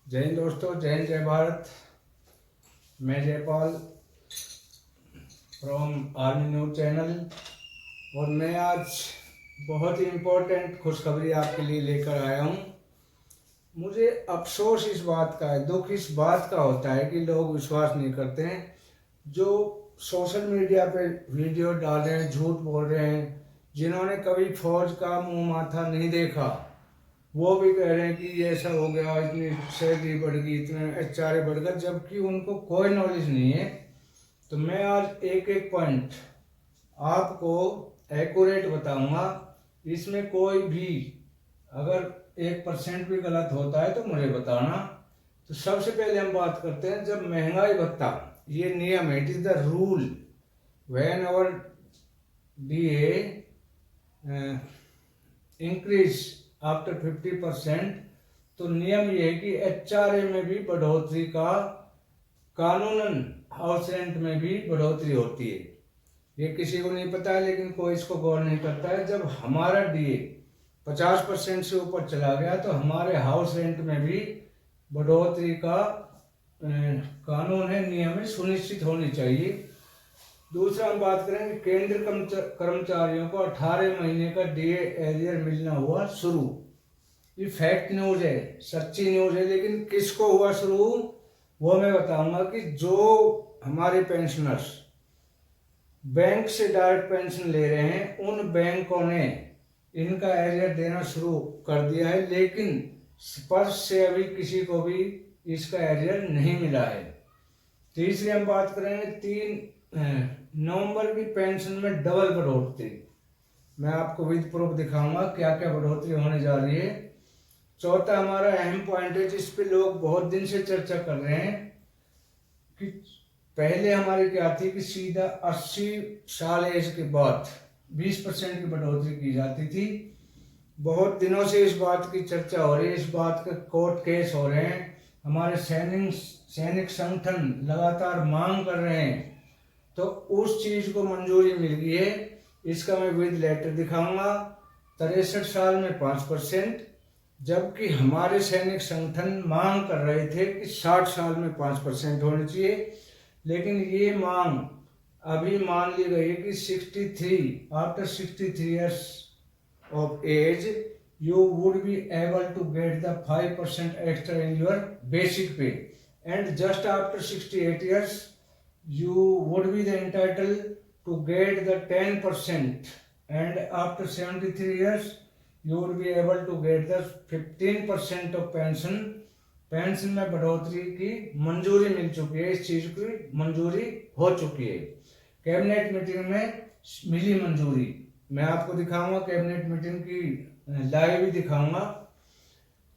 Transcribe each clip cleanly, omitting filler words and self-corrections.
जय हिंद दोस्तों, जय हिंद, जय भारत। मैं Jaipal from army news channel और मैं आज बहुत ही इम्पोर्टेंट खुशखबरी आपके लिए लेकर आया हूँ। मुझे अफसोस इस बात का है, दुख इस बात का होता है कि लोग विश्वास नहीं करते हैं। जो सोशल मीडिया पे वीडियो डाल रहे हैं, झूठ बोल रहे हैं, जिन्होंने कभी फौज का मुंह माथा नहीं देखा, वो भी कह रहे हैं कि ये ऐसा हो गया, इतनी सैलरी बढ़ गई, इतने एचआरए बढ़ गए, जबकि उनको कोई नॉलेज नहीं है। तो मैं आज एक एक पॉइंट आपको एक्यूरेट बताऊंगा। इसमें कोई भी अगर 1% भी गलत होता है तो मुझे बताना। तो सबसे पहले हम बात करते हैं, जब महंगाई भत्ता, ये नियम है, it is the rule when our DA increase after 50%, तो नियम ये है कि एचआरए में भी बढ़ोतरी का कानूनन हाउस रेंट में भी बढ़ोतरी होती है। ये किसी को नहीं पता है, लेकिन कोई इसको गौर नहीं करता है। जब हमारा डीए 50% से ऊपर चला गया तो हमारे हाउस रेंट में भी बढ़ोतरी का कानून है, नियम है, सुनिश्चित होनी चाहिए। दूसरा हम बात करेंगे, केंद्र कर्मचारियों को 18 महीने का डीए एरियर मिलना हुआ शुरू। ये फैक्ट न्यूज है, सच्ची न्यूज है, लेकिन किसको हुआ शुरू वो मैं बताऊंगा। कि जो हमारे पेंशनर्स बैंक से डायरेक्ट पेंशन ले रहे हैं, उन बैंकों ने इनका एरियर देना शुरू कर दिया है, लेकिन स्पर्श से अभी किसी को भी इसका एरियर नहीं मिला है। तीसरी हम बात करेंगे, 3 नवंबर की पेंशन में डबल बढ़ोतरी। मैं आपको विद प्रूफ दिखाऊंगा क्या क्या बढ़ोतरी होने जा रही है। चौथा हमारा अहम पॉइंट है, जिस पे लोग बहुत दिन से चर्चा कर रहे हैं, कि पहले हमारी क्या थी कि सीधा 80 साल एज के बाद 20% की बढ़ोतरी की जाती थी। बहुत दिनों से इस बात की चर्चा हो रही है, इस बात के कोर्ट केस हो रहे हैं, हमारे सैनिक संगठन लगातार मांग कर रहे हैं। तो उस चीज को मंजूरी मिल गई है। इसका मैं विद लेटर दिखाऊंगा। 63 साल में 5%, जबकि हमारे सैनिक संगठन मांग कर रहे थे कि 60 साल में 5% होनी चाहिए। लेकिन ये मांग अभी मान ली गई है कि 63 after 63 years of age you would be able to get the 5% extra in your basic pay, and just after 68 years you would be entitled to get the 10%, and after 73 years you would be able to get the 15% of pension। Pension में बढ़ोतरी की मंजूरी मिल चुकी है, इस चीज की मंजूरी हो चुकी है। कैबिनेट मीटिंग में मिली मंजूरी, मैं आपको दिखाऊंगा, कैबिनेट मीटिंग की लाइव भी दिखाऊंगा।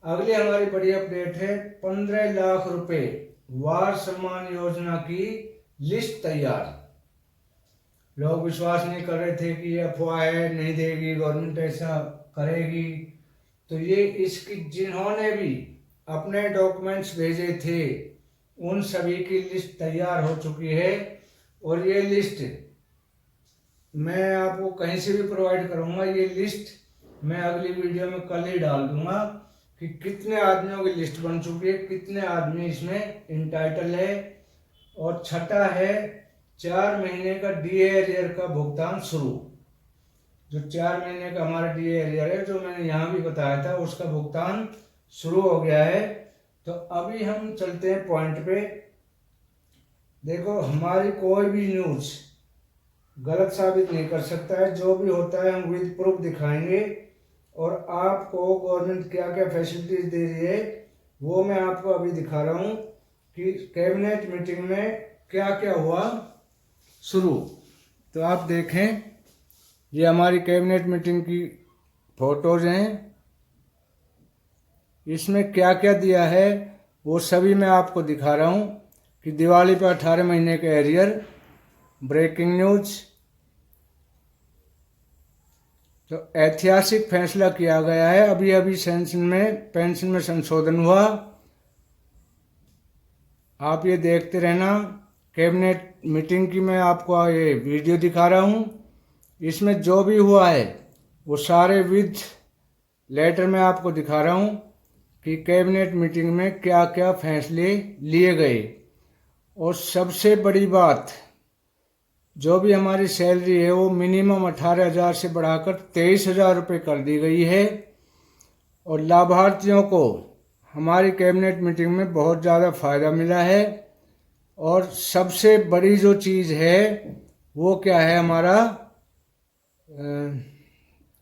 अगली हमारी बड़ी अपडेट है, 15 लाख रुपए वार सम्मान योजना की लिस्ट तैयार। लोग विश्वास नहीं कर रहे थे कि ये अफवाह है, नहीं देगी गवर्नमेंट, ऐसा करेगी। तो ये इसकी जिन्होंने भी अपने डॉक्यूमेंट्स भेजे थे उन सभी की लिस्ट तैयार हो चुकी है। और ये लिस्ट मैं आपको कहीं से भी प्रोवाइड करूंगा। ये लिस्ट मैं अगली वीडियो में कल ही डाल दूंगा कि कितने आदमियों की लिस्ट बन चुकी है, कितने आदमी इसमें इंटाइटल है। और छठा है, 4 महीने का डीए एरियर का भुगतान शुरू। जो 4 महीने का हमारा डीए एरियर है, जो मैंने यहाँ भी बताया था, उसका भुगतान शुरू हो गया है। तो अभी हम चलते हैं पॉइंट पे। देखो, हमारी कोई भी न्यूज गलत साबित नहीं कर सकता है, जो भी होता है हम विद प्रूफ दिखाएंगे। और आपको गवर्नमेंट क्या क्या फैसिलिटीज दे रही है वो मैं आपको अभी दिखा रहा हूँ कि कैबिनेट मीटिंग में क्या क्या हुआ शुरू। तो आप देखें, ये हमारी कैबिनेट मीटिंग की फोटोज हैं, इसमें क्या क्या दिया है वो सभी मैं आपको दिखा रहा हूँ। कि दिवाली पर 18 महीने का एरियर, ब्रेकिंग न्यूज। तो ऐतिहासिक फैसला किया गया है, अभी अभी पेंशन में संशोधन हुआ। आप ये देखते रहना। कैबिनेट मीटिंग की मैं आपको ये वीडियो दिखा रहा हूँ, इसमें जो भी हुआ है वो सारे विद लेटर में आपको दिखा रहा हूँ। कि कैबिनेट मीटिंग में क्या क्या फैसले लिए गए। और सबसे बड़ी बात, जो भी हमारी सैलरी है वो मिनिमम 18,000 से बढ़ाकर 23,000 रुपये कर दी गई है। और लाभार्थियों को हमारी कैबिनेट मीटिंग में बहुत ज़्यादा फ़ायदा मिला है। और सबसे बड़ी जो चीज़ है वो क्या है, हमारा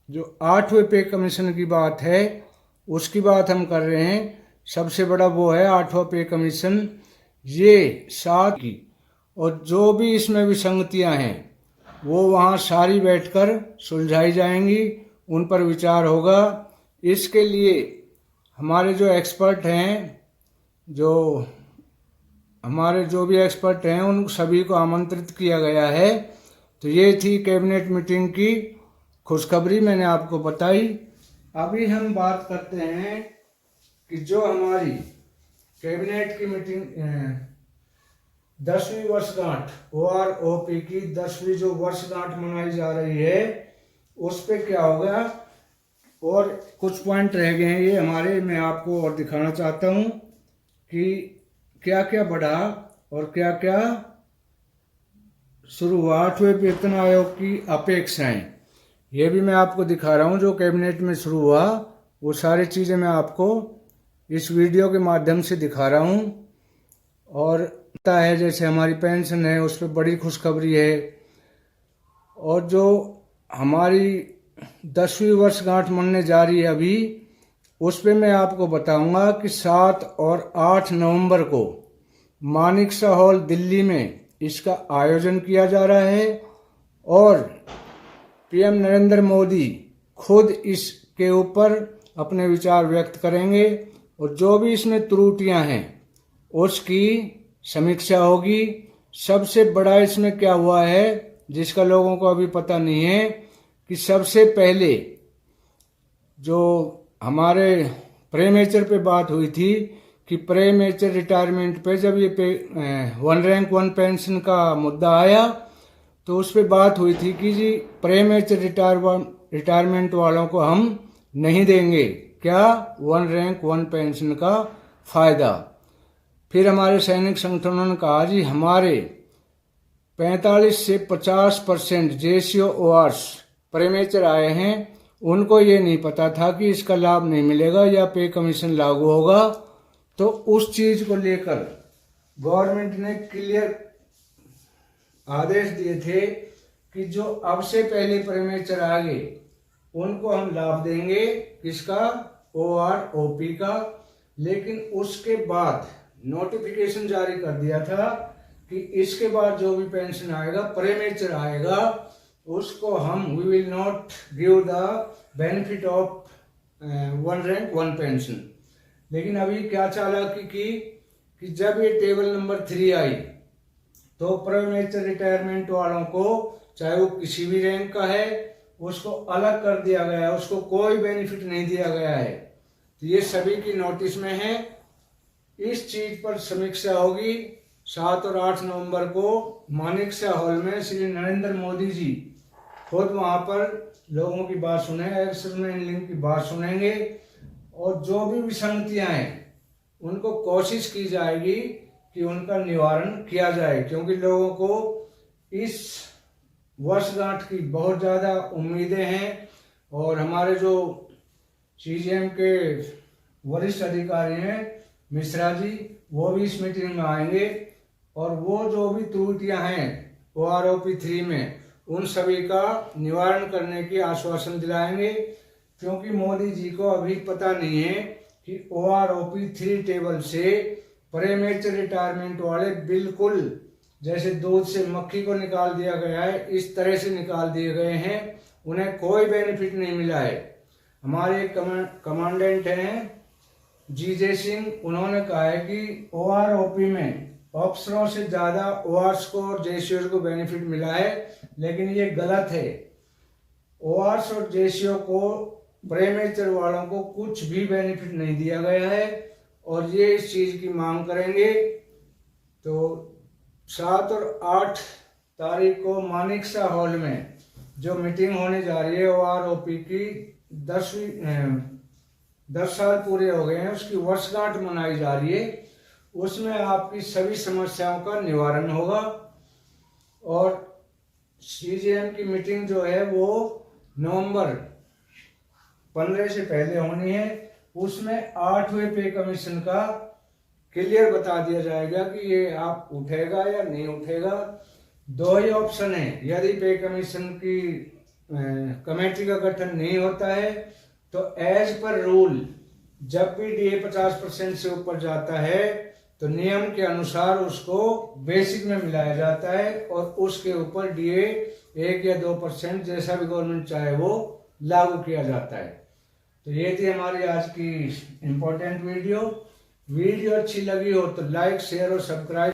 जो 8वें पे कमीशन की बात है उसकी बात हम कर रहे हैं। सबसे बड़ा वो है 8वां पे कमीशन, ये 7 की। और जो भी इसमें विसंगतियां हैं वो वहाँ सारी बैठकर सुलझाई जाएंगी, उन पर विचार होगा। इसके लिए हमारे जो एक्सपर्ट हैं, हमारे जो भी एक्सपर्ट हैं उन सभी को आमंत्रित किया गया है। तो ये थी कैबिनेट मीटिंग की खुशखबरी, मैंने आपको बताई। अभी हम बात करते हैं कि जो हमारी कैबिनेट की मीटिंग 10वीं वर्षगांठ OROP की 10वीं जो वर्षगांठ मनाई जा रही है उस पे क्या होगा, और कुछ पॉइंट रह गए हैं ये हमारे, मैं आपको और दिखाना चाहता हूँ कि क्या क्या बढ़ा और क्या क्या शुरू हुआ। 8वें वेतन आयोग की अपेक्षाएं, ये भी मैं आपको दिखा रहा हूँ। जो कैबिनेट में शुरू हुआ वो सारी चीज़ें मैं आपको इस वीडियो के माध्यम से दिखा रहा हूँ। और पता है जैसे हमारी पेंशन है उस पर बड़ी खुशखबरी है। और जो हमारी 10वीं वर्षगांठ मनने जा रही है अभी, उस पर मैं आपको बताऊंगा कि 7 और 8 नवंबर को मानेकशॉ हॉल दिल्ली में इसका आयोजन किया जा रहा है। और पीएम नरेंद्र मोदी खुद इसके ऊपर अपने विचार व्यक्त करेंगे और जो भी इसमें त्रुटियां हैं उसकी समीक्षा होगी। सबसे बड़ा इसमें क्या हुआ है जिसका लोगों को अभी पता नहीं है, कि सबसे पहले जो हमारे प्रेमेचर पे बात हुई थी कि प्रेमेचर रिटायरमेंट पे जब ये 1 रैंक 1 पेंशन का मुद्दा आया तो उस पर बात हुई थी कि जी प्रेमेचर रिटायरमेंट वालों को हम नहीं देंगे क्या 1 रैंक 1 पेंशन का फायदा। फिर हमारे सैनिक संगठनों ने कहा जी हमारे 45 से 50% जेसीओ ORs प्रेमेचर आए हैं, उनको ये नहीं पता था कि इसका लाभ नहीं मिलेगा या पे कमीशन लागू होगा। तो उस चीज को लेकर गवर्नमेंट ने क्लियर आदेश दिए थे कि जो अब से पहले प्रेमेचर आ गए उनको हम लाभ देंगे, किसका, OROP का। लेकिन उसके बाद नोटिफिकेशन जारी कर दिया था कि इसके बाद जो भी पेंशन आएगा, प्रेमेचर आएगा, उसको हम we will not give the benefit of 1 rank 1 pension. लेकिन अभी क्या चालाकी की कि जब ये टेबल नंबर 3 आई तो प्रेमेचर रिटायरमेंट वालों को, चाहे वो किसी भी रैंक का है, उसको अलग कर दिया गया है, उसको कोई बेनिफिट नहीं दिया गया है। तो ये सभी की नोटिस में है। इस चीज पर समीक्षा होगी 7 और 8 नवंबर को मानेकशॉ हॉल में। श्री नरेंद्र मोदी जी खुद वहां पर लोगों की बात सुनेंगे, की बात सुनेंगे और जो भी विसंगतियां हैं उनको कोशिश की जाएगी कि उनका निवारण किया जाए, क्योंकि लोगों को इस वर्षगांठ की बहुत ज्यादा उम्मीदें हैं। और हमारे जो CGM के वरिष्ठ अधिकारी हैं मिश्रा जी, वो भी इस मीटिंग में आएंगे और वो जो भी त्रुटियां हैं OROP 3 में उन सभी का निवारण करने की आश्वासन दिलाएंगे। क्योंकि मोदी जी को अभी पता नहीं है कि OROP 3 टेबल से प्रेमेचर रिटायरमेंट वाले बिल्कुल जैसे दूध से मक्खी को निकाल दिया गया है, इस तरह से निकाल दिए गए हैं, उन्हें कोई बेनिफिट नहीं मिला है। हमारे कमांडेंट हैं GJ सिंह, उन्होंने कहा है कि OROP में ऑफिसरों से ज्यादा ORs को और JCOs को बेनिफिट मिला है, लेकिन ये गलत है। ORs और JCO को प्रेमेचर वालों को कुछ भी बेनिफिट नहीं दिया गया है और ये इस चीज की मांग करेंगे। तो 7 और 8 तारीख को मानेकशॉ हॉल में जो मीटिंग होने जा रही है OROP की 10वीं 10 साल पूरे हो गए हैं, उसकी वर्षगांठ मनाई जा रही है। उसमें आपकी सभी समस्याओं का निवारण होगा। और सीजीएम की मीटिंग जो है वो नवंबर 15 से पहले होनी है। उसमें 8वें पे कमीशन का क्लियर बता दिया जाएगा कि ये आप उठेगा या नहीं उठेगा। 2 ही ऑप्शन है, यदि पे कमीशन की कमेटी का गठन नहीं होता है तो एज पर रूल जब भी डीए 50% से ऊपर जाता है तो नियम के अनुसार उसको बेसिक में मिलाया जाता है और उसके ऊपर डीए 1 या 2% जैसा भी गवर्नमेंट चाहे वो लागू किया जाता है। तो ये थी हमारी आज की इम्पोर्टेंट वीडियो। वीडियो अच्छी लगी हो तो लाइक, शेयर और सब्सक्राइब